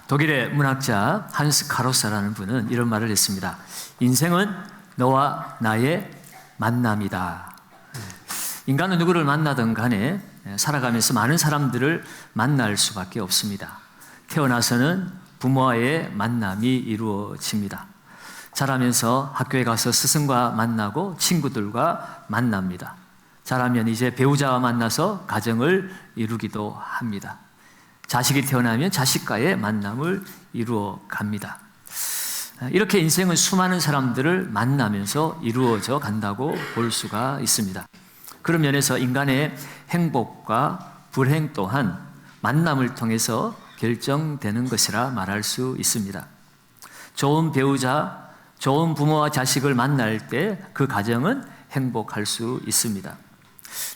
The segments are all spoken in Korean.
독일의 문학자 한스 카로사라는 분은 이런 말을 했습니다. 인생은 너와 나의 만남이다. 인간은 누구를 만나든 간에 살아가면서 많은 사람들을 만날 수밖에 없습니다. 태어나서는 부모와의 만남이 이루어집니다. 자라면서 학교에 가서 스승과 만나고 친구들과 만납니다. 자라면 이제 배우자와 만나서 가정을 이루기도 합니다. 자식이 태어나면 자식과의 만남을 이루어 갑니다. 이렇게 인생은 수많은 사람들을 만나면서 이루어져 간다고 볼 수가 있습니다. 그런 면에서 인간의 행복과 불행 또한 만남을 통해서 결정되는 것이라 말할 수 있습니다. 좋은 배우자, 좋은 부모와 자식을 만날 때 그 가정은 행복할 수 있습니다.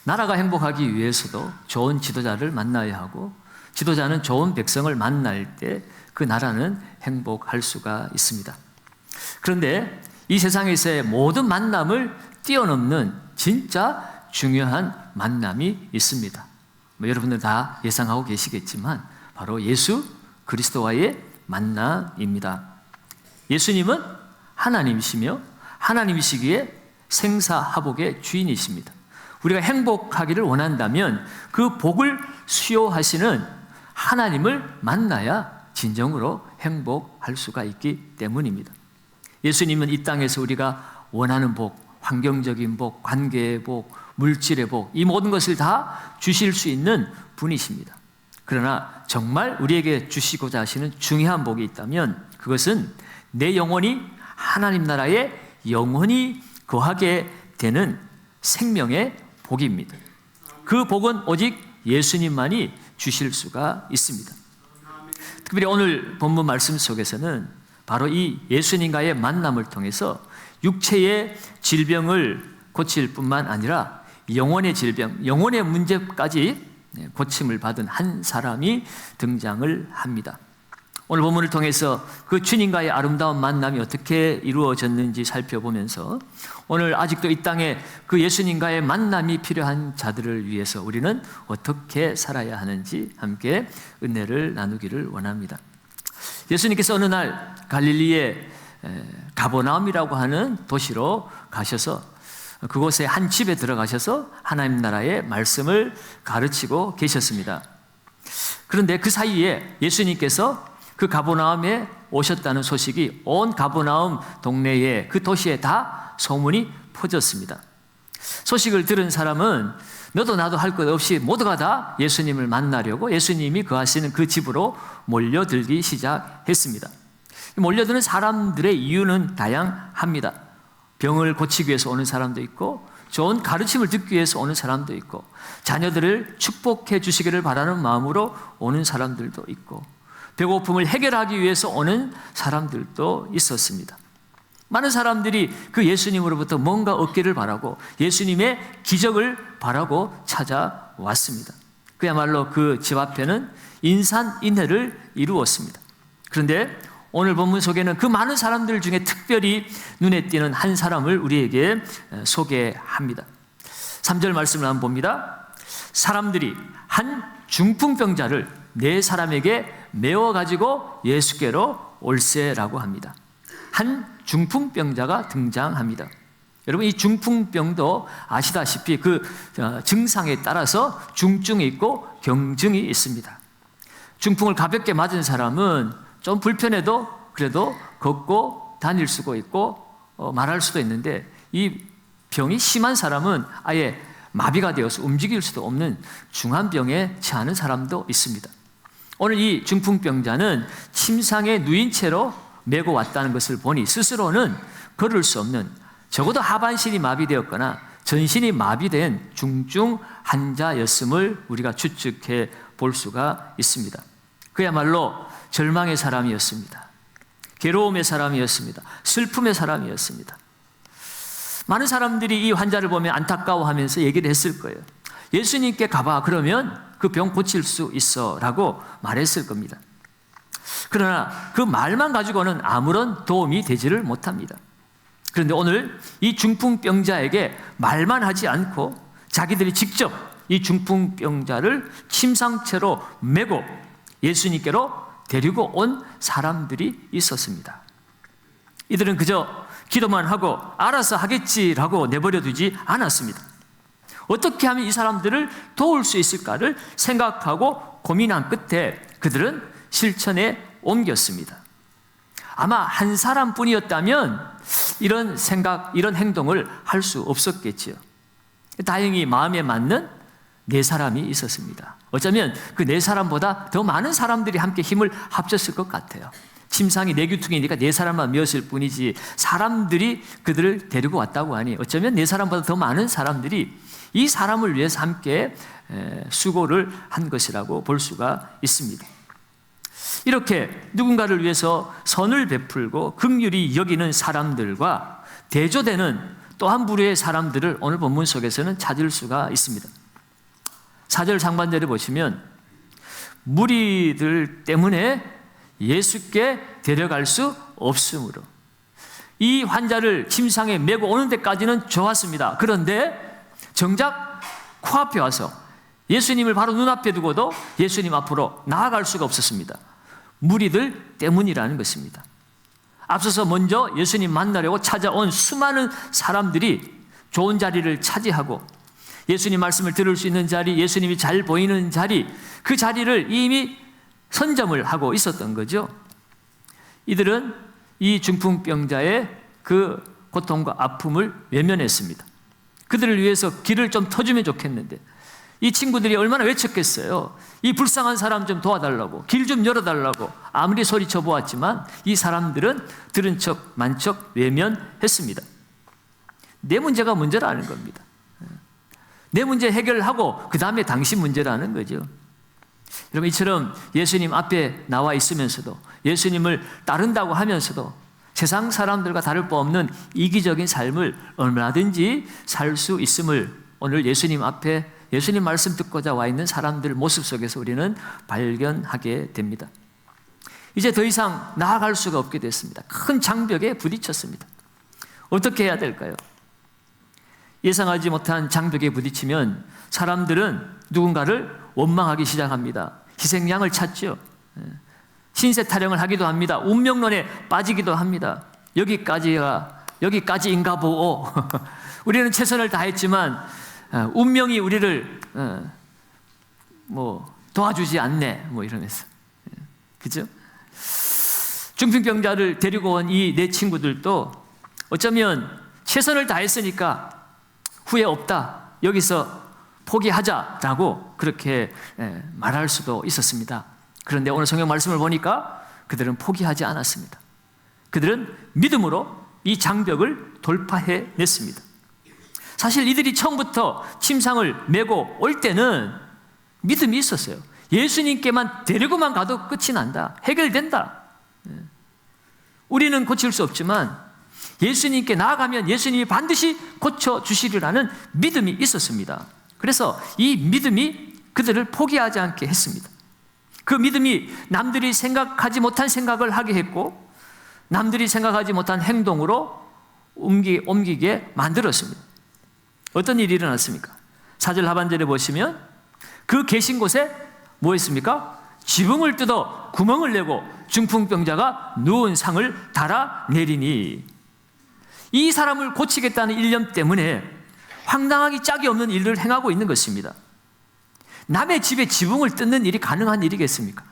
나라가 행복하기 위해서도 좋은 지도자를 만나야 하고, 지도자는 좋은 백성을 만날 때 그 나라는 행복할 수가 있습니다. 그런데 이 세상에서의 모든 만남을 뛰어넘는 진짜 중요한 만남이 있습니다. 여러분들 다 예상하고 계시겠지만 바로 예수 그리스도와의 만남입니다. 예수님은 하나님이시며 하나님이시기에 생사화복의 주인이십니다. 우리가 행복하기를 원한다면 그 복을 수요하시는 하나님을 만나야 진정으로 행복할 수가 있기 때문입니다. 예수님은 이 땅에서 우리가 원하는 복, 환경적인 복, 관계의 복, 물질의 복, 이 모든 것을 다 주실 수 있는 분이십니다. 그러나 정말 우리에게 주시고자 하시는 중요한 복이 있다면 그것은 내 영혼이 하나님 나라에 영원히 거하게 되는 생명의 복입니다. 그 복은 오직 예수님만이 주실 수가 있습니다. 특별히 오늘 본문 말씀 속에서는 바로 이 예수님과의 만남을 통해서 육체의 질병을 고칠 뿐만 아니라 영혼의 질병, 영혼의 문제까지 고침을 받은 한 사람이 등장을 합니다. 오늘 본문을 통해서 그 주님과의 아름다운 만남이 어떻게 이루어졌는지 살펴보면서 오늘 아직도 이 땅에 그 예수님과의 만남이 필요한 자들을 위해서 우리는 어떻게 살아야 하는지 함께 은혜를 나누기를 원합니다. 예수님께서 어느 날 갈릴리의 가버나움이라고 하는 도시로 가셔서 그곳에 한 집에 들어가셔서 하나님 나라의 말씀을 가르치고 계셨습니다. 그런데 그 사이에 예수님께서 그 가버나움에 오셨다는 소식이 온 가버나움 동네에 그 도시에 다 소문이 퍼졌습니다. 소식을 들은 사람은 너도 나도 할 것 없이 모두가 다 예수님을 만나려고 예수님이 거하시는 그 집으로 몰려들기 시작했습니다. 몰려드는 사람들의 이유는 다양합니다. 병을 고치기 위해서 오는 사람도 있고, 좋은 가르침을 듣기 위해서 오는 사람도 있고, 자녀들을 축복해 주시기를 바라는 마음으로 오는 사람들도 있고, 배고픔을 해결하기 위해서 오는 사람들도 있었습니다. 많은 사람들이 그 예수님으로부터 뭔가 얻기를 바라고 예수님의 기적을 바라고 찾아왔습니다. 그야말로 그 집 앞에는 인산인해를 이루었습니다. 그런데 오늘 본문 속에는 그 많은 사람들 중에 특별히 눈에 띄는 한 사람을 우리에게 소개합니다. 3절 말씀을 한번 봅니다. 사람들이 한 중풍병자를 네 사람에게 메워가지고 예수께로 올세라고 합니다. 한 중풍병자가 등장합니다. 여러분, 이 중풍병도 아시다시피 그 증상에 따라서 중증이 있고 경증이 있습니다. 중풍을 가볍게 맞은 사람은 좀 불편해도 그래도 걷고 다닐 수가 있고 말할 수도 있는데, 이 병이 심한 사람은 아예 마비가 되어서 움직일 수도 없는 중한 병에 처하는 사람도 있습니다. 오늘 이 중풍병자는 침상에 누인 채로 메고 왔다는 것을 보니 스스로는 걸을 수 없는, 적어도 하반신이 마비되었거나 전신이 마비된 중증 환자였음을 우리가 추측해 볼 수가 있습니다. 그야말로 절망의 사람이었습니다. 괴로움의 사람이었습니다. 슬픔의 사람이었습니다. 많은 사람들이 이 환자를 보면 안타까워하면서 얘기를 했을 거예요. 예수님께 가봐, 그러면 그 병 고칠 수 있어 라고 말했을 겁니다. 그러나 그 말만 가지고는 아무런 도움이 되지를 못합니다. 그런데 오늘 이 중풍병자에게 말만 하지 않고 자기들이 직접 이 중풍병자를 침상채로 메고 예수님께로 데리고 온 사람들이 있었습니다. 이들은 그저 기도만 하고 알아서 하겠지라고 내버려 두지 않았습니다. 어떻게 하면 이 사람들을 도울 수 있을까를 생각하고 고민한 끝에 그들은 실천에 옮겼습니다. 아마 한 사람뿐이었다면 이런 생각, 이런 행동을 할 수 없었겠지요. 다행히 마음에 맞는 네 사람이 있었습니다. 어쩌면 그 네 사람보다 더 많은 사람들이 함께 힘을 합쳤을 것 같아요. 침상이 네 귀퉁이니까 네 사람만 모였을 뿐이지 사람들이 그들을 데리고 왔다고 하니 어쩌면 네 사람보다 더 많은 사람들이 이 사람을 위해서 함께 수고를 한 것이라고 볼 수가 있습니다. 이렇게 누군가를 위해서 선을 베풀고 긍휼히 여기는 사람들과 대조되는 또 한 부류의 사람들을 오늘 본문 속에서는 찾을 수가 있습니다. 4절 상반절에 보시면 무리들 때문에 예수께 데려갈 수 없으므로, 이 환자를 침상에 메고 오는 데까지는 좋았습니다. 그런데 정작 코앞에 와서 예수님을 바로 눈앞에 두고도 예수님 앞으로 나아갈 수가 없었습니다. 무리들 때문이라는 것입니다. 앞서서 먼저 예수님 만나려고 찾아온 수많은 사람들이 좋은 자리를 차지하고 예수님 말씀을 들을 수 있는 자리, 예수님이 잘 보이는 자리, 그 자리를 이미 선점을 하고 있었던 거죠. 이들은 이 중풍병자의 그 고통과 아픔을 외면했습니다. 그들을 위해서 길을 좀 터주면 좋겠는데 이 친구들이 얼마나 외쳤겠어요. 이 불쌍한 사람 좀 도와달라고, 길 좀 열어달라고 아무리 소리쳐 보았지만 이 사람들은 들은 척 만척 외면했습니다. 내 문제가 문제라는 겁니다. 내 문제 해결하고 그 다음에 당신 문제라는 거죠. 여러분, 이처럼 예수님 앞에 나와 있으면서도 예수님을 따른다고 하면서도 세상 사람들과 다를 바 없는 이기적인 삶을 얼마든지 살 수 있음을 오늘 예수님 앞에 예수님 말씀 듣고자 와 있는 사람들 모습 속에서 우리는 발견하게 됩니다. 이제 더 이상 나아갈 수가 없게 됐습니다. 큰 장벽에 부딪혔습니다. 어떻게 해야 될까요? 예상하지 못한 장벽에 부딪히면 사람들은 누군가를 원망하기 시작합니다. 희생양을 찾죠. 신세 타령을 하기도 합니다. 운명론에 빠지기도 합니다. 여기까지인가 보오. 우리는 최선을 다했지만 운명이 우리를 도와주지 않네. 이러면서. 그죠? 중풍병자를 데리고 온 이 네 친구들도 어쩌면 최선을 다했으니까 후회 없다, 여기서 포기하자라고 그렇게 말할 수도 있었습니다. 그런데 오늘 성경 말씀을 보니까 그들은 포기하지 않았습니다. 그들은 믿음으로 이 장벽을 돌파해냈습니다. 사실 이들이 처음부터 침상을 메고 올 때는 믿음이 있었어요. 예수님께만 데리고만 가도 끝이 난다, 해결된다. 우리는 고칠 수 없지만 예수님께 나아가면 예수님이 반드시 고쳐주시리라는 믿음이 있었습니다. 그래서 이 믿음이 그들을 포기하지 않게 했습니다. 그 믿음이 남들이 생각하지 못한 생각을 하게 했고 남들이 생각하지 못한 행동으로 옮기게 만들었습니다. 어떤 일이 일어났습니까? 4절 하반절에 보시면 그 계신 곳에 뭐 했습니까? 지붕을 뜯어 구멍을 내고 중풍병자가 누운 상을 달아내리니, 이 사람을 고치겠다는 일념 때문에 황당하기 짝이 없는 일을 행하고 있는 것입니다. 남의 집에 지붕을 뜯는 일이 가능한 일이겠습니까?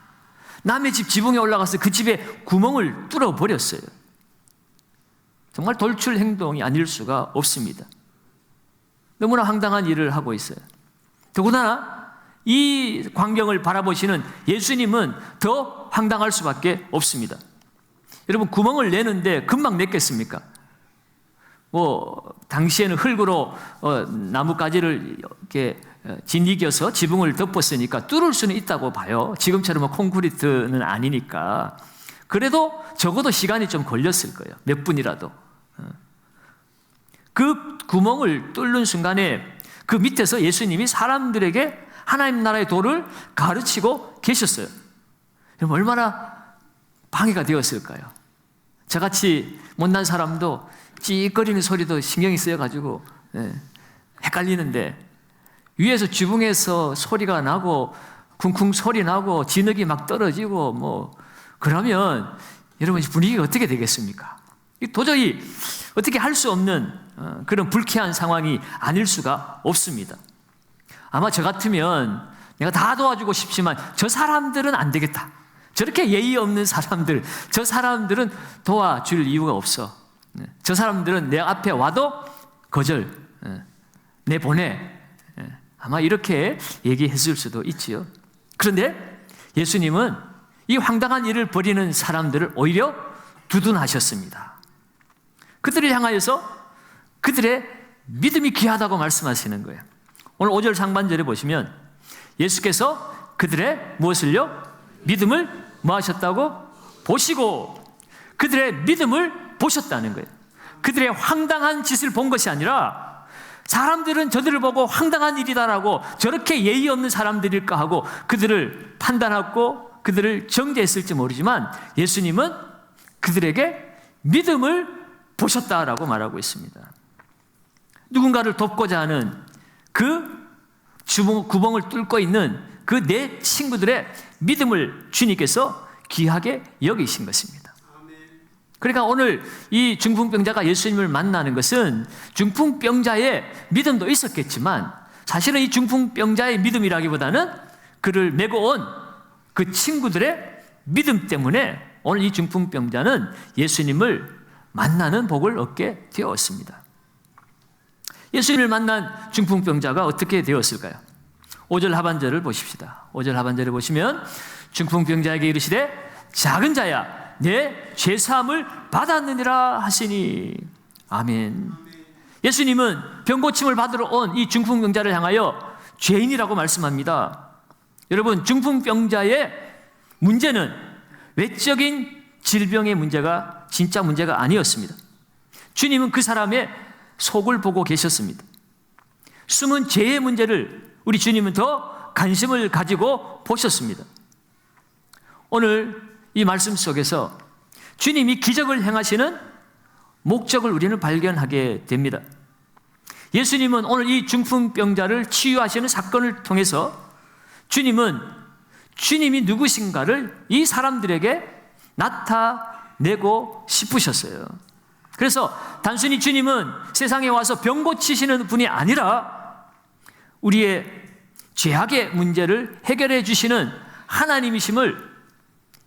남의 집 지붕에 올라가서 그 집에 구멍을 뚫어버렸어요. 정말 돌출 행동이 아닐 수가 없습니다. 너무나 황당한 일을 하고 있어요. 더군다나 이 광경을 바라보시는 예수님은 더 황당할 수밖에 없습니다. 여러분, 구멍을 내는데 금방 냈겠습니까? 당시에는 흙으로 나뭇가지를 이렇게 짓이겨서 지붕을 덮었으니까 뚫을 수는 있다고 봐요. 지금처럼 콘크리트는 아니니까. 그래도 적어도 시간이 좀 걸렸을 거예요. 몇 분이라도. 그 구멍을 뚫는 순간에 그 밑에서 예수님이 사람들에게 하나님 나라의 도를 가르치고 계셨어요. 그럼 얼마나 방해가 되었을까요? 저같이 못난 사람도 찌익거리는 소리도 신경이 쓰여가지고 헷갈리는데, 위에서 지붕에서 소리가 나고 쿵쿵 소리 나고 진흙이 막 떨어지고 그러면 여러분 분위기가 어떻게 되겠습니까? 도저히 어떻게 할 수 없는 그런 불쾌한 상황이 아닐 수가 없습니다. 아마 저 같으면 내가 다 도와주고 싶지만 저 사람들은 안 되겠다. 저렇게 예의 없는 사람들, 저 사람들은 도와줄 이유가 없어. 저 사람들은 내 앞에 와도 거절, 내보내. 아마 이렇게 얘기했을 수도 있지요. 그런데 예수님은 이 황당한 일을 벌이는 사람들을 오히려 두둔하셨습니다. 그들을 향하여서 그들의 믿음이 귀하다고 말씀하시는 거예요. 오늘 5절 상반절에 보시면 예수께서 그들의 무엇을요? 믿음을 뭐 하셨다고? 보시고 그들의 믿음을 보셨다는 거예요. 그들의 황당한 짓을 본 것이 아니라 사람들은 저들을 보고 황당한 일이다라고 저렇게 예의 없는 사람들일까 하고 그들을 판단하고 그들을 정죄했을지 모르지만 예수님은 그들에게 믿음을 보셨다라고 말하고 있습니다. 누군가를 돕고자 하는 그 구멍을 뚫고 있는 그 내 친구들의 믿음을 주님께서 귀하게 여기신 것입니다. 그러니까 오늘 이 중풍병자가 예수님을 만나는 것은 중풍병자의 믿음도 있었겠지만 사실은 이 중풍병자의 믿음이라기보다는 그를 메고 온 그 친구들의 믿음 때문에 오늘 이 중풍병자는 예수님을 만나는 복을 얻게 되었습니다. 예수님을 만난 중풍병자가 어떻게 되었을까요? 5절 하반절을 보십시다. 5절 하반절을 보시면 중풍병자에게 이르시되 작은 자야 내 죄사함을 받았느니라 하시니. 아멘. 예수님은 병고침을 받으러 온 이 중풍병자를 향하여 죄인이라고 말씀합니다. 여러분, 중풍병자의 문제는 외적인 질병의 문제가 진짜 문제가 아니었습니다. 주님은 그 사람의 속을 보고 계셨습니다. 숨은 죄의 문제를 우리 주님은 더 관심을 가지고 보셨습니다. 오늘 이 말씀 속에서 주님이 기적을 행하시는 목적을 우리는 발견하게 됩니다. 예수님은 오늘 이 중풍병자를 치유하시는 사건을 통해서 주님은 주님이 누구신가를 이 사람들에게 나타내고 싶으셨어요. 그래서 단순히 주님은 세상에 와서 병 고치시는 분이 아니라 우리의 죄악의 문제를 해결해 주시는 하나님이심을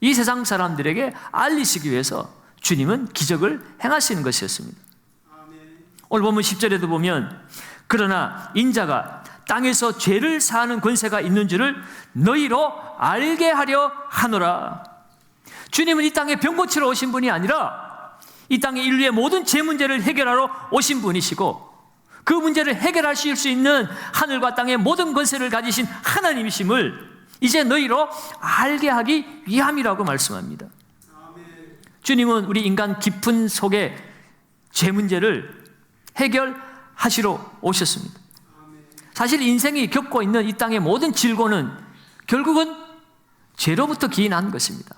이 세상 사람들에게 알리시기 위해서 주님은 기적을 행하시는 것이었습니다. 오늘 본문 10절에도 보면 그러나 인자가 땅에서 죄를 사하는 권세가 있는 줄을 너희로 알게 하려 하노라. 주님은 이 땅에 병 고치러 오신 분이 아니라 이 땅의 인류의 모든 죄 문제를 해결하러 오신 분이시고 그 문제를 해결하실 수 있는 하늘과 땅의 모든 권세를 가지신 하나님이심을 이제 너희로 알게 하기 위함이라고 말씀합니다. 주님은 우리 인간 깊은 속의 죄 문제를 해결하시러 오셨습니다. 사실 인생이 겪고 있는 이 땅의 모든 질고는 결국은 죄로부터 기인한 것입니다.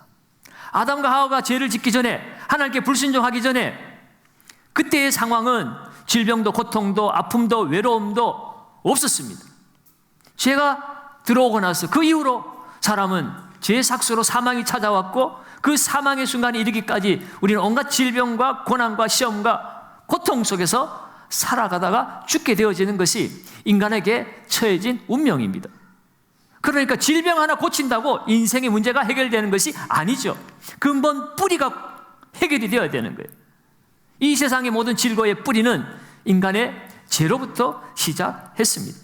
아담과 하와가 죄를 짓기 전에, 하나님께 불순종하기 전에 그때의 상황은 질병도 고통도 아픔도 외로움도 없었습니다. 죄가 들어오고 나서 그 이후로 사람은 죄의 삭수로 사망이 찾아왔고 그 사망의 순간에 이르기까지 우리는 온갖 질병과 고난과 시험과 고통 속에서 살아가다가 죽게 되어지는 것이 인간에게 처해진 운명입니다. 그러니까 질병 하나 고친다고 인생의 문제가 해결되는 것이 아니죠. 근본 뿌리가 해결이 되어야 되는 거예요. 이 세상의 모든 질고의 뿌리는 인간의 죄로부터 시작했습니다.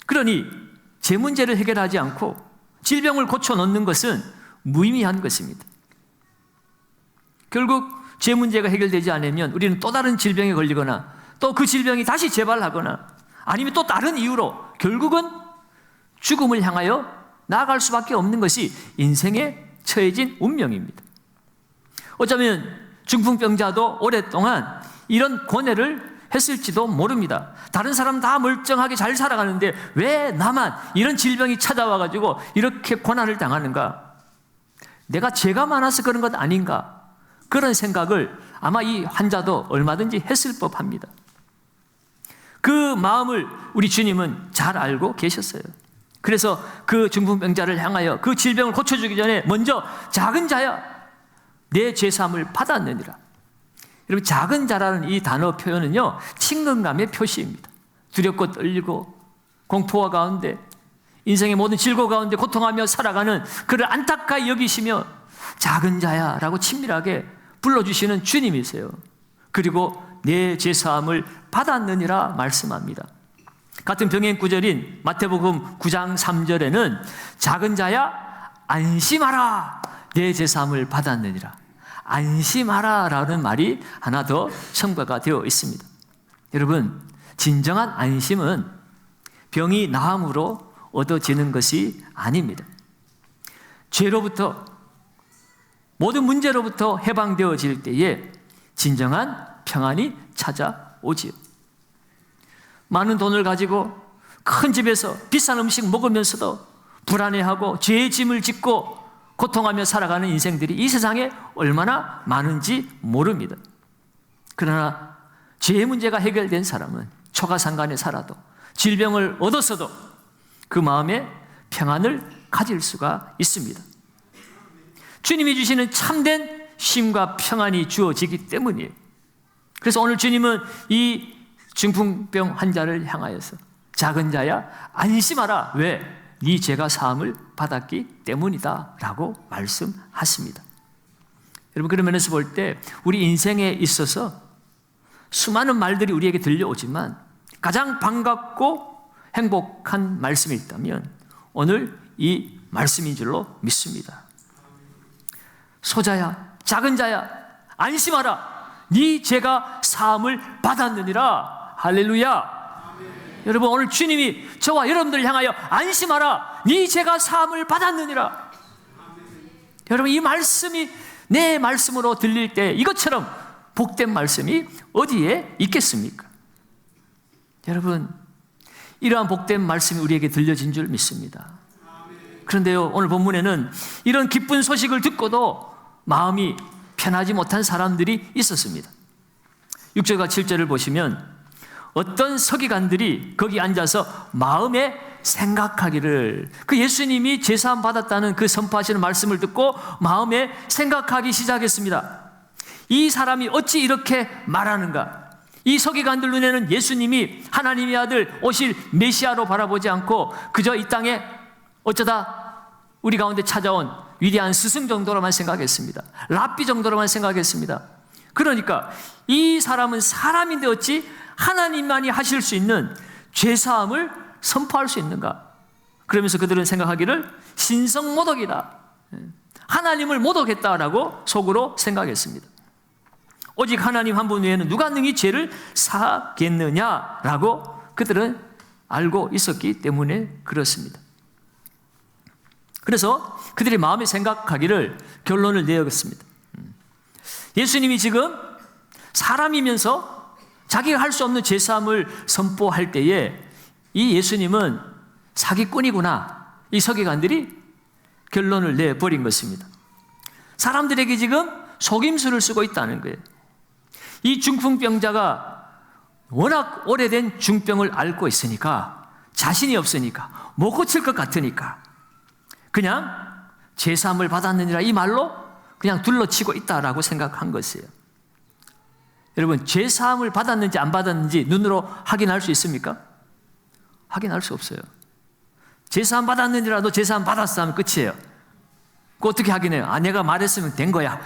그러니 죄 문제를 해결하지 않고 질병을 고쳐놓는 것은 무의미한 것입니다. 결국 죄 문제가 해결되지 않으면 우리는 또 다른 질병에 걸리거나 또 그 질병이 다시 재발하거나 아니면 또 다른 이유로 결국은 죽음을 향하여 나아갈 수밖에 없는 것이 인생에 처해진 운명입니다. 어쩌면 중풍병자도 오랫동안 이런 고뇌를 했을지도 모릅니다. 다른 사람 다 멀쩡하게 잘 살아가는데 왜 나만 이런 질병이 찾아와가지고 이렇게 고난을 당하는가? 내가 죄가 많아서 그런 것 아닌가? 그런 생각을 아마 이 환자도 얼마든지 했을 법합니다. 그 마음을 우리 주님은 잘 알고 계셨어요. 그래서 그 중풍병자를 향하여 그 질병을 고쳐주기 전에 먼저 작은 자야 내 죄사함을 받았느니라. 여러분, 작은 자라는 이 단어 표현은요, 친근감의 표시입니다. 두렵고 떨리고 공포와 가운데 인생의 모든 즐거움 가운데 고통하며 살아가는 그를 안타까이 여기시며 작은 자야 라고 친밀하게 불러주시는 주님이세요. 그리고 내 죄사함을 받았느니라 말씀합니다. 같은 병행 구절인 마태복음 9장 3절에는 작은 자야 안심하라, 내 죄사함을 받았느니라. 안심하라 라는 말이 하나 더 첨가가 되어 있습니다. 여러분, 진정한 안심은 병이 나음으로 얻어지는 것이 아닙니다. 죄로부터, 모든 문제로부터 해방되어질 때에 진정한 평안이 찾아오지요. 많은 돈을 가지고 큰 집에서 비싼 음식 먹으면서도 불안해하고 죄의 짐을 짓고 고통하며 살아가는 인생들이 이 세상에 얼마나 많은지 모릅니다. 그러나 죄의 문제가 해결된 사람은 초가상간에 살아도 질병을 얻었어도 그 마음에 평안을 가질 수가 있습니다. 주님이 주시는 참된 쉼과 평안이 주어지기 때문이에요. 그래서 오늘 주님은 이 중풍병 환자를 향하여서 작은 자야 안심하라. 왜? 네 죄가 사함을 받았기 때문이다 라고 말씀하십니다. 여러분, 그런 면에서 볼 때 우리 인생에 있어서 수많은 말들이 우리에게 들려오지만 가장 반갑고 행복한 말씀이 있다면 오늘 이 말씀인 줄로 믿습니다. 소자야, 작은 자야, 안심하라. 네 죄가 사함을 받았느니라. 할렐루야. 여러분, 오늘 주님이 저와 여러분들을 향하여 안심하라. 네 죄가 사함을 받았느니라. 여러분, 이 말씀이 내 말씀으로 들릴 때 이것처럼 복된 말씀이 어디에 있겠습니까? 여러분, 이러한 복된 말씀이 우리에게 들려진 줄 믿습니다. 그런데요, 오늘 본문에는 이런 기쁜 소식을 듣고도 마음이 편하지 못한 사람들이 있었습니다. 6절과 7절을 보시면 어떤 서기관들이 거기 앉아서 마음에 생각하기를, 그 예수님이 제사함 받았다는 그 선포하시는 말씀을 듣고 마음에 생각하기 시작했습니다. 이 사람이 어찌 이렇게 말하는가? 이 서기관들 눈에는 예수님이 하나님의 아들 오실 메시아로 바라보지 않고 그저 이 땅에 어쩌다 우리 가운데 찾아온 위대한 스승 정도로만 생각했습니다. 랍비 정도로만 생각했습니다. 그러니까 이 사람은 사람인데 어찌 하나님만이 하실 수 있는 죄사함을 선포할 수 있는가? 그러면서 그들은 생각하기를 신성모독이다, 하나님을 모독했다라고 속으로 생각했습니다. 오직 하나님 한 분 외에는 누가 능히 죄를 사하겠느냐라고 그들은 알고 있었기 때문에 그렇습니다. 그래서 그들이 마음에 생각하기를 결론을 내었습니다. 예수님이 지금 사람이면서 자기가 할 수 없는 죄사함을 선포할 때에 이 예수님은 사기꾼이구나, 이 서기관들이 결론을 내버린 것입니다. 사람들에게 지금 속임수를 쓰고 있다는 거예요. 이 중풍병자가 워낙 오래된 중병을 앓고 있으니까, 자신이 없으니까, 못 고칠 것 같으니까 그냥 제사함을 받았느니라 이 말로 그냥 둘러치고 있다라고 생각한 것이에요. 여러분, 제사함을 받았는지 안 받았는지 눈으로 확인할 수 있습니까? 확인할 수 없어요. 제사함 받았느니라, 너 제사함 받았어 하면 끝이에요. 그거 어떻게 확인해요? 아, 내가 말했으면 된 거야.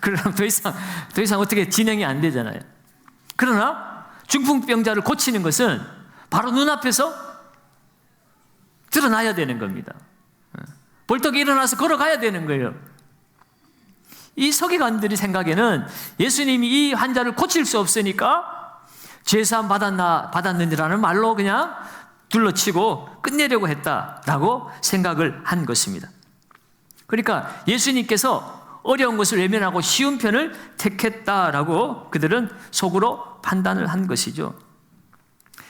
그러면 더 이상 어떻게 진행이 안 되잖아요. 그러나 중풍병자를 고치는 것은 바로 눈앞에서 드러나야 되는 겁니다. 벌떡 일어나서 걸어가야 되는 거예요. 이 서기관들이 생각에는 예수님이 이 환자를 고칠 수 없으니까 제사함 받았느니라는 말로 그냥 둘러치고 끝내려고 했다라고 생각을 한 것입니다. 그러니까 예수님께서 어려운 것을 외면하고 쉬운 편을 택했다라고 그들은 속으로 판단을 한 것이죠.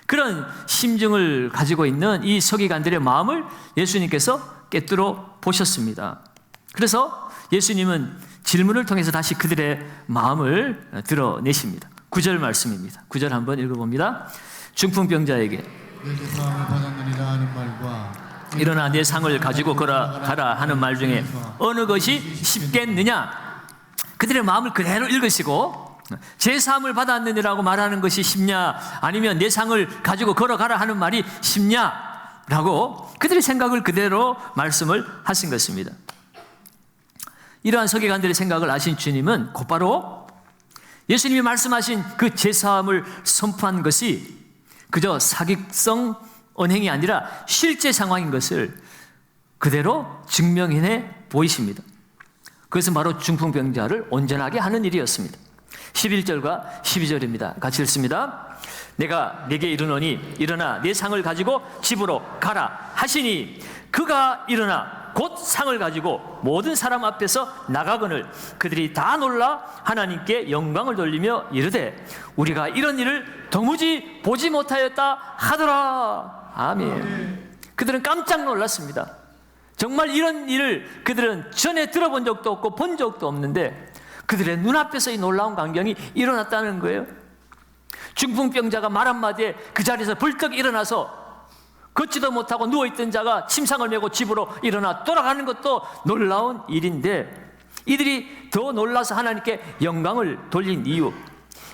그런 심증을 가지고 있는 이 서기관들의 마음을 예수님께서 꿰뚫어 보셨습니다. 그래서 예수님은 질문을 통해서 다시 그들의 마음을 드러내십니다. 9절 말씀입니다. 9절 한번 읽어봅니다. 중풍병자에게 일어나 내 상을 가지고 가라 하는 말 중에 어느 것이 쉽겠느냐? 그들의 마음을 그대로 읽으시고 제 사함을 받았느니라고 말하는 것이 쉽냐, 아니면 내 상을 가지고 걸어가라 하는 말이 쉽냐라고 그들의 생각을 그대로 말씀을 하신 것입니다. 이러한 서기관들의 생각을 아신 주님은 곧바로 예수님이 말씀하신 그 제사함을 선포한 것이 그저 사기성 언행이 아니라 실제 상황인 것을 그대로 증명해 보이십니다. 그것은 바로 중풍병자를 온전하게 하는 일이었습니다. 11절과 12절입니다. 같이 읽습니다. 내가 네게 이르노니 일어나 네 상을 가지고 집으로 가라 하시니 그가 일어나 곧 상을 가지고 모든 사람 앞에서 나가거늘 그들이 다 놀라 하나님께 영광을 돌리며 이르되 우리가 이런 일을 도무지 보지 못하였다 하더라. 아멘. 그들은 깜짝 놀랐습니다. 정말 이런 일을 그들은 전에 들어본 적도 없고 본 적도 없는데 그들의 눈앞에서 이 놀라운 광경이 일어났다는 거예요. 중풍병자가 말 한마디에 그 자리에서 벌떡 일어나서 걷지도 못하고 누워있던 자가 침상을 메고 집으로 일어나 돌아가는 것도 놀라운 일인데 이들이 더 놀라서 하나님께 영광을 돌린 이유,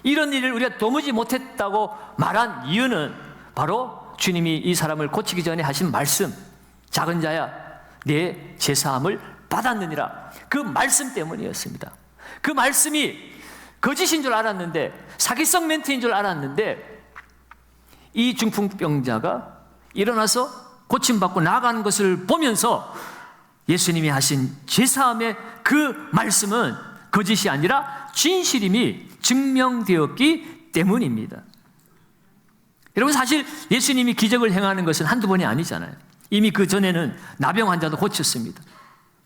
이런 일을 우리가 도무지 못했다고 말한 이유는 바로 주님이 이 사람을 고치기 전에 하신 말씀, 작은 자야 내 제사함을 받았느니라, 그 말씀 때문이었습니다. 그 말씀이 거짓인 줄 알았는데, 사기성 멘트인 줄 알았는데 이 중풍병자가 일어나서 고침받고 나아가는 것을 보면서 예수님이 하신 제사함의 그 말씀은 거짓이 아니라 진실임이 증명되었기 때문입니다. 여러분, 사실 예수님이 기적을 행하는 것은 한두 번이 아니잖아요. 이미 그 전에는 나병 환자도 고쳤습니다.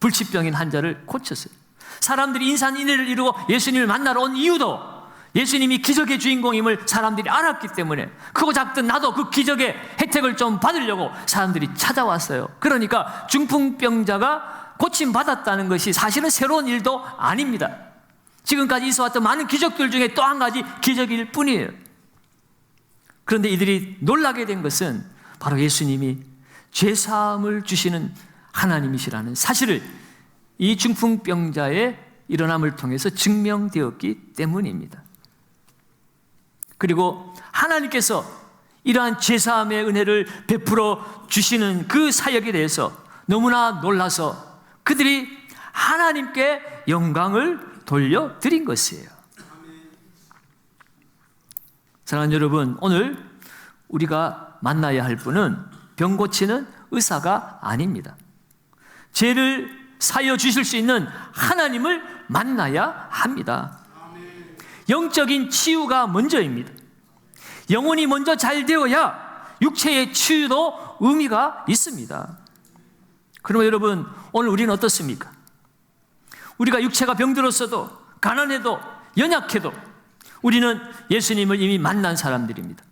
불치병인 환자를 고쳤어요. 사람들이 인산인해를 이루고 예수님을 만나러 온 이유도 예수님이 기적의 주인공임을 사람들이 알았기 때문에 크고 작든 나도 그 기적의 혜택을 좀 받으려고 사람들이 찾아왔어요. 그러니까 중풍병자가 고침받았다는 것이 사실은 새로운 일도 아닙니다. 지금까지 있어왔던 많은 기적들 중에 또 한 가지 기적일 뿐이에요. 그런데 이들이 놀라게 된 것은 바로 예수님이 죄사함을 주시는 하나님이시라는 사실을 이 중풍병자의 일어남을 통해서 증명되었기 때문입니다. 그리고 하나님께서 이러한 죄사함의 은혜를 베풀어 주시는 그 사역에 대해서 너무나 놀라서 그들이 하나님께 영광을 돌려드린 것이에요. 사랑하는 여러분, 오늘 우리가 만나야 할 분은 병 고치는 의사가 아닙니다. 죄를 사여 주실 수 있는 하나님을 만나야 합니다. 영적인 치유가 먼저입니다. 영혼이 먼저 잘 되어야 육체의 치유도 의미가 있습니다. 그러면 여러분, 오늘 우리는 어떻습니까? 우리가 육체가 병들었어도, 가난해도, 연약해도 우리는 예수님을 이미 만난 사람들입니다.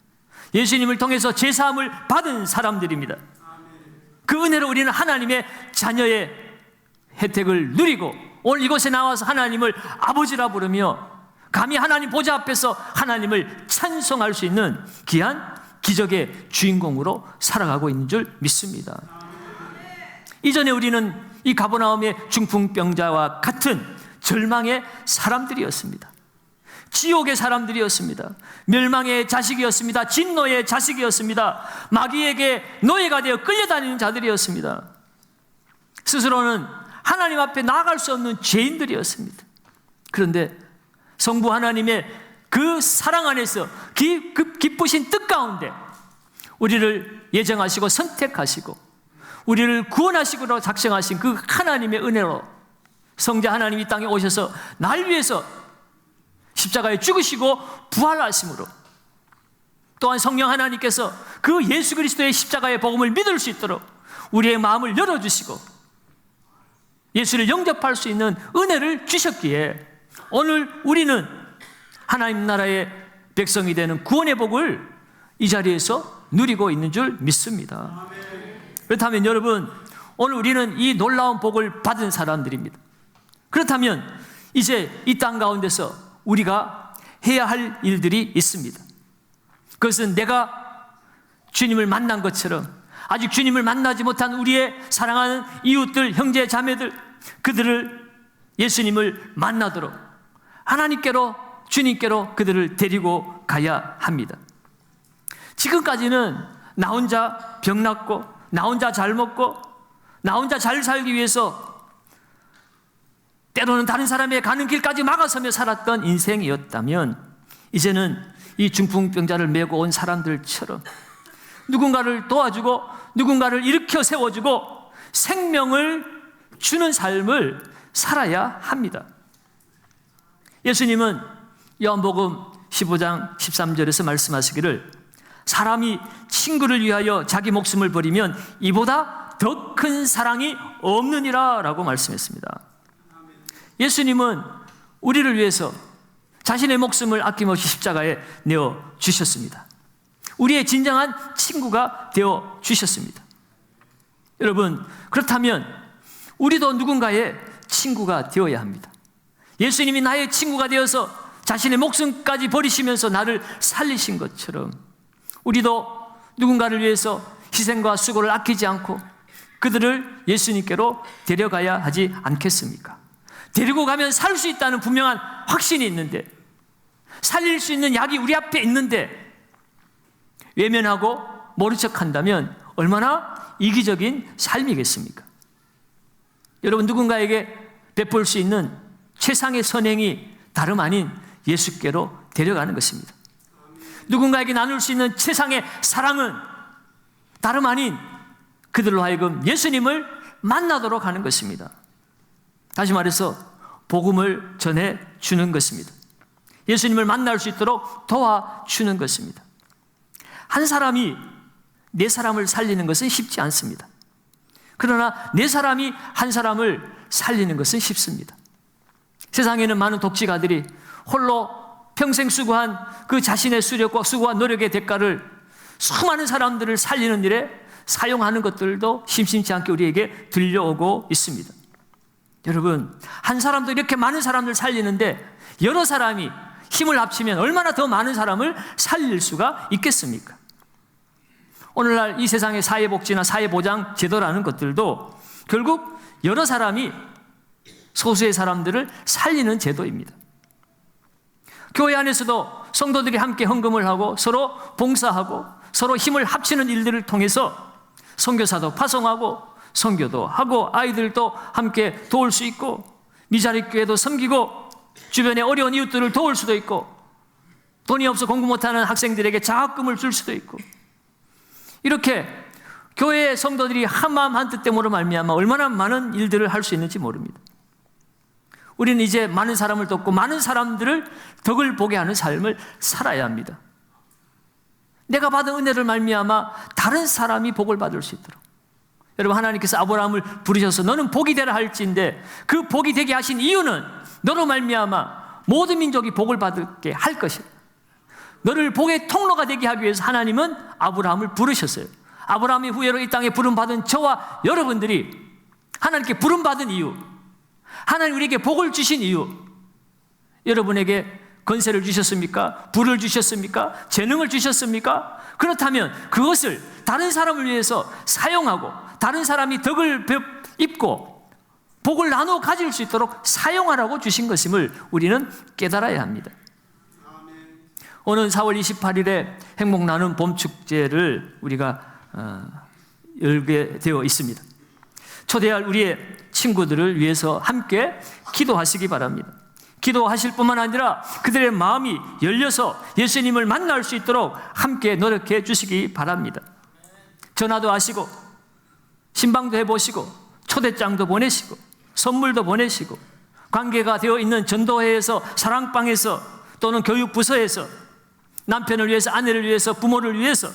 예수님을 통해서 제사함을 받은 사람들입니다. 그 은혜로 우리는 하나님의 자녀의 혜택을 누리고 오늘 이곳에 나와서 하나님을 아버지라 부르며 감히 하나님 보좌 앞에서 하나님을 찬송할 수 있는 귀한 기적의 주인공으로 살아가고 있는 줄 믿습니다. 이전에 우리는 이 가버나움의 중풍병자와 같은 절망의 사람들이었습니다. 지옥의 사람들이었습니다. 멸망의 자식이었습니다. 진노의 자식이었습니다. 마귀에게 노예가 되어 끌려다니는 자들이었습니다. 스스로는 하나님 앞에 나아갈 수 없는 죄인들이었습니다. 그런데 성부 하나님의 그 사랑 안에서 기쁘신 뜻 가운데 우리를 예정하시고 선택하시고 우리를 구원하시고 작정하신 그 하나님의 은혜로 성자 하나님이 이 땅에 오셔서 날 위해서 십자가에 죽으시고 부활하심으로 또한 성령 하나님께서 그 예수 그리스도의 십자가의 복음을 믿을 수 있도록 우리의 마음을 열어주시고 예수를 영접할 수 있는 은혜를 주셨기에 오늘 우리는 하나님 나라의 백성이 되는 구원의 복을 이 자리에서 누리고 있는 줄 믿습니다. 그렇다면 여러분, 오늘 우리는 이 놀라운 복을 받은 사람들입니다. 그렇다면 이제 이 땅 가운데서 우리가 해야 할 일들이 있습니다. 그것은 내가 주님을 만난 것처럼 아직 주님을 만나지 못한 우리의 사랑하는 이웃들, 형제, 자매들, 그들을 예수님을 만나도록 하나님께로, 주님께로 그들을 데리고 가야 합니다. 지금까지는 나 혼자 병났고, 나 혼자 잘 먹고, 나 혼자 잘 살기 위해서 때로는 다른 사람의 가는 길까지 막아서며 살았던 인생이었다면, 이제는 이 중풍병자를 메고 온 사람들처럼 누군가를 도와주고 누군가를 일으켜 세워주고 생명을 주는 삶을 살아야 합니다. 예수님은 요한복음 15장 13절에서 말씀하시기를 사람이 친구를 위하여 자기 목숨을 버리면 이보다 더 큰 사랑이 없느니라 라고 말씀했습니다. 예수님은 우리를 위해서 자신의 목숨을 아낌없이 십자가에 내어 주셨습니다. 우리의 진정한 친구가 되어 주셨습니다. 여러분, 그렇다면 우리도 누군가의 친구가 되어야 합니다. 예수님이 나의 친구가 되어서 자신의 목숨까지 버리시면서 나를 살리신 것처럼 우리도 누군가를 위해서 희생과 수고를 아끼지 않고 그들을 예수님께로 데려가야 하지 않겠습니까? 데리고 가면 살 수 있다는 분명한 확신이 있는데, 살릴 수 있는 약이 우리 앞에 있는데 외면하고 모른 척한다면 얼마나 이기적인 삶이겠습니까? 여러분, 누군가에게 베풀 수 있는 최상의 선행이 다름 아닌 예수께로 데려가는 것입니다. 누군가에게 나눌 수 있는 최상의 사랑은 다름 아닌 그들로 하여금 예수님을 만나도록 하는 것입니다. 다시 말해서 복음을 전해 주는 것입니다. 예수님을 만날 수 있도록 도와주는 것입니다. 한 사람이 네 사람을 살리는 것은 쉽지 않습니다. 그러나 네 사람이 한 사람을 살리는 것은 쉽습니다. 세상에는 많은 독지가들이 홀로 평생 수고한 그 자신의 수력과 수고와 노력의 대가를 수많은 사람들을 살리는 일에 사용하는 것들도 심심치 않게 우리에게 들려오고 있습니다. 여러분, 한 사람도 이렇게 많은 사람들 살리는데 여러 사람이 힘을 합치면 얼마나 더 많은 사람을 살릴 수가 있겠습니까? 오늘날 이 세상의 사회복지나 사회보장 제도라는 것들도 결국 여러 사람이 소수의 사람들을 살리는 제도입니다. 교회 안에서도 성도들이 함께 헌금을 하고 서로 봉사하고 서로 힘을 합치는 일들을 통해서 선교사도 파송하고 선교도 하고 아이들도 함께 도울 수 있고 미자립 교회도 섬기고 주변의 어려운 이웃들을 도울 수도 있고 돈이 없어 공부 못하는 학생들에게 장학금을 줄 수도 있고, 이렇게 교회의 성도들이 한마음 한뜻 때문에 말미암아 얼마나 많은 일들을 할 수 있는지 모릅니다. 우리는 이제 많은 사람을 돕고 많은 사람들을 덕을 보게 하는 삶을 살아야 합니다. 내가 받은 은혜를 말미암아 다른 사람이 복을 받을 수 있도록. 여러분, 하나님께서 아브라함을 부르셔서 너는 복이 되라 할지인데 그 복이 되게 하신 이유는 너로 말미암아 모든 민족이 복을 받게 할 것이다. 너를 복의 통로가 되게 하기 위해서 하나님은 아브라함을 부르셨어요. 아브라함의 후예로 이 땅에 부름받은 저와 여러분들이 하나님께 부름받은 이유, 하나님 우리에게 복을 주신 이유, 여러분에게 권세를 주셨습니까? 부를 주셨습니까? 재능을 주셨습니까? 그렇다면 그것을 다른 사람을 위해서 사용하고 다른 사람이 덕을 입고 복을 나누어 가질 수 있도록 사용하라고 주신 것임을 우리는 깨달아야 합니다. 오는 4월 28일에 행복 나눔 봄축제를 우리가 열게 되어 있습니다. 초대할 우리의 친구들을 위해서 함께 기도하시기 바랍니다. 기도하실 뿐만 아니라 그들의 마음이 열려서 예수님을 만날 수 있도록 함께 노력해 주시기 바랍니다. 전화도 하시고 신방도 해보시고 초대장도 보내시고 선물도 보내시고 관계가 되어 있는 전도회에서 사랑방에서 또는 교육부서에서 남편을 위해서, 아내를 위해서, 부모를 위해서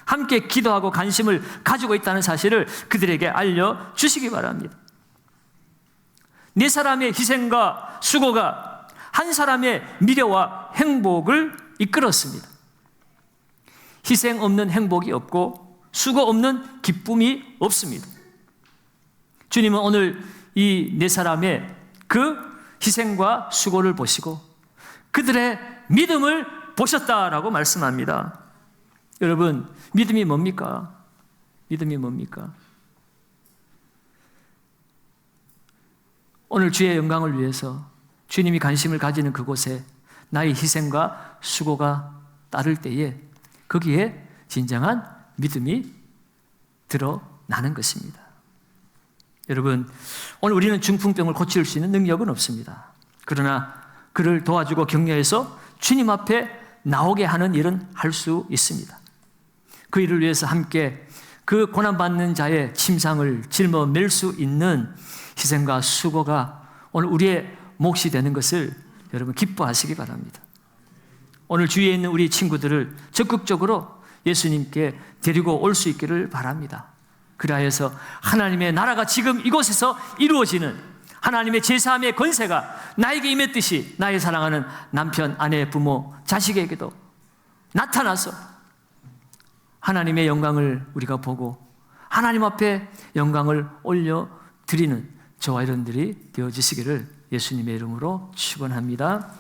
함께 기도하고 관심을 가지고 있다는 사실을 그들에게 알려주시기 바랍니다. 네 사람의 희생과 수고가 한 사람의 미래와 행복을 이끌었습니다. 희생 없는 행복이 없고 수고 없는 기쁨이 없습니다. 주님은 오늘 이 네 사람의 그 희생과 수고를 보시고 그들의 믿음을 보셨다라고 말씀합니다. 여러분, 믿음이 뭡니까? 믿음이 뭡니까? 오늘 주의 영광을 위해서, 주님이 관심을 가지는 그곳에 나의 희생과 수고가 따를 때에 거기에 진정한 믿음이 드러나는 것입니다. 여러분, 오늘 우리는 중풍병을 고칠 수 있는 능력은 없습니다. 그러나 그를 도와주고 격려해서 주님 앞에 나오게 하는 일은 할 수 있습니다. 그 일을 위해서 함께 그 고난받는 자의 침상을 짊어맬 수 있는 희생과 수고가 오늘 우리의 몫이 되는 것을 여러분 기뻐하시기 바랍니다. 오늘 주위에 있는 우리 친구들을 적극적으로 예수님께 데리고 올 수 있기를 바랍니다. 그리하여서 하나님의 나라가 지금 이곳에서 이루어지는 하나님의 제사함의 권세가 나에게 임했듯이 나의 사랑하는 남편, 아내, 부모, 자식에게도 나타나서 하나님의 영광을 우리가 보고 하나님 앞에 영광을 올려드리는 저와 여러분들이 되어지시기를 예수님의 이름으로 축원합니다.